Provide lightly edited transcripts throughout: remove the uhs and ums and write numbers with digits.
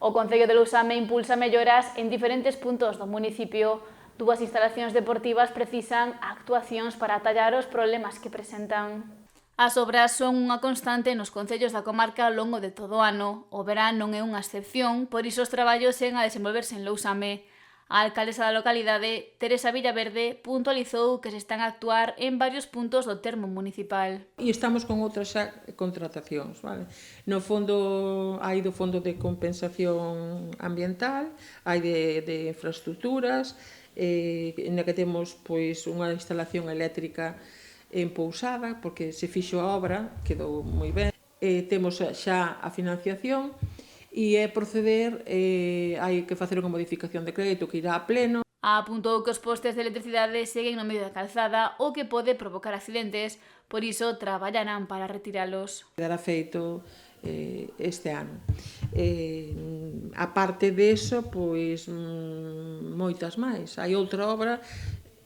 O Concello de Lousame impulsa melloras en diferentes puntos do municipio. Dúas instalacións deportivas precisan actuacións para atallar os problemas que presentan. As obras son unha constante nos concellos da comarca ao longo de todo o ano. O verán non é unha excepción, por iso os traballos seguen a desenvolverse en Lousame. A alcaldesa da localidade, Teresa Villaverde, puntualizou que se están a actuar en varios puntos do termo municipal. E estamos con outras xa contratacións, vale? No fondo, hai do Fondo de Compensación Ambiental, hai de infraestructuras, na que temos pois unha instalación eléctrica en Pousada, porque se fixo a obra, quedou moi ben. Temos xa a financiación, e é proceder, hai que facer unha modificación de crédito que irá a pleno. Apuntou que os postes de electricidade seguen no medio da calzada, o que pode provocar accidentes, por iso traballarán para retiralos. Quedará feito este ano. A parte deso, pois moitas máis. Hai outra obra.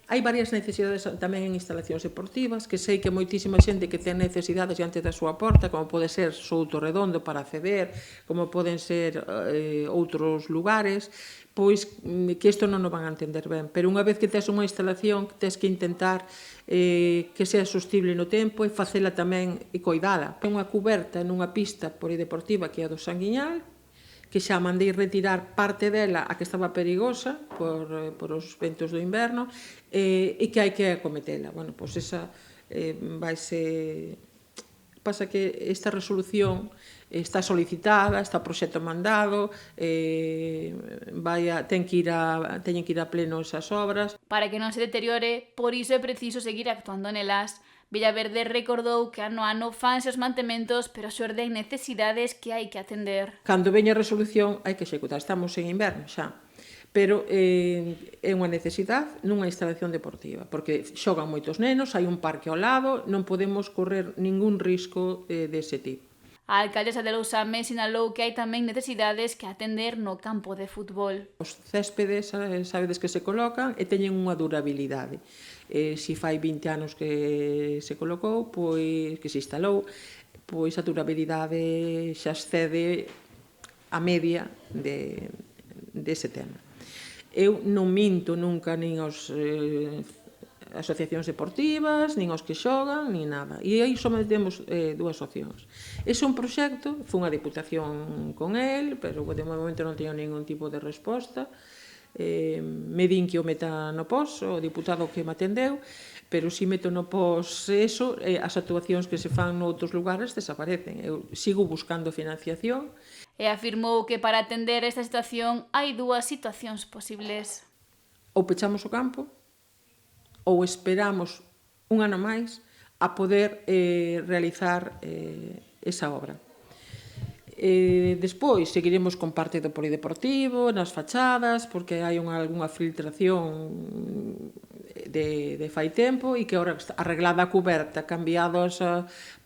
Hai varias necesidades tamén en instalacións deportivas, que sei que moitísima xente que ten necesidades diante da súa porta, como pode ser Souto Redondo para acceder, como poden ser outros lugares, pois que isto non o van a entender ben. Pero unha vez que tes unha instalación, tes que intentar que sea sostible no tempo e facela tamén e coidala. Hai unha cuberta nunha pista polideportiva que é a do Sanguiñal, que xa mandei retirar parte dela a que estaba perigosa por os ventos do inverno e que hai que acometela. Bueno, pois esa vaise... Pasa que esta resolución está solicitada, está o proxecto mandado, teñen que ir a pleno esas obras. Para que non se deteriore, por iso é preciso seguir actuando nelas. Villaverde recordou que ano a ano fanse os mantementos, pero xorden necesidades que hai que atender. Cando veña a resolución hai que executar. Estamos en inverno xa, pero é unha necesidade nunha instalación deportiva, porque xogan moitos nenos, hai un parque ao lado, non podemos correr ningún risco dese tipo. A alcaldesa de Lousame sinalou que hai tamén necesidades que atender no campo de fútbol. Os céspedes, sabedes que se colocan e teñen unha durabilidade. Se fai 20 anos que se colocou, pois que se instalou, pois a durabilidade xa excede a media dese tema. Eu non minto nunca nin aos asociacións deportivas, nin aos que xogan, nin nada. E aí somente temos dúas opcións. Ese é un proxecto, foi unha diputación con el, pero de momento non teño ningún tipo de resposta. Me din que o meta no POS, o diputado que me atendeu, pero si meto no POS eso, as actuacións que se fan noutros lugares desaparecen. Eu sigo buscando financiación. E afirmou que para atender esta situación hai dúas situacións posibles. Ou pechamos o campo, ou esperamos un ano máis a poder realizar esa obra. Despois seguiremos con parte do polideportivo, nas fachadas, porque hai algunha filtración de fai tempo e que agora arreglada a cuberta, cambiadas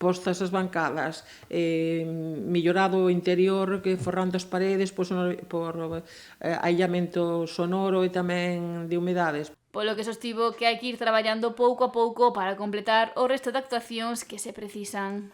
postas as bancadas, millorado o interior, que forrando as paredes por aillamento sonoro e tamén de humedades. Polo que sostivo que hai que ir traballando pouco a pouco para completar o resto de actuacións que se precisan.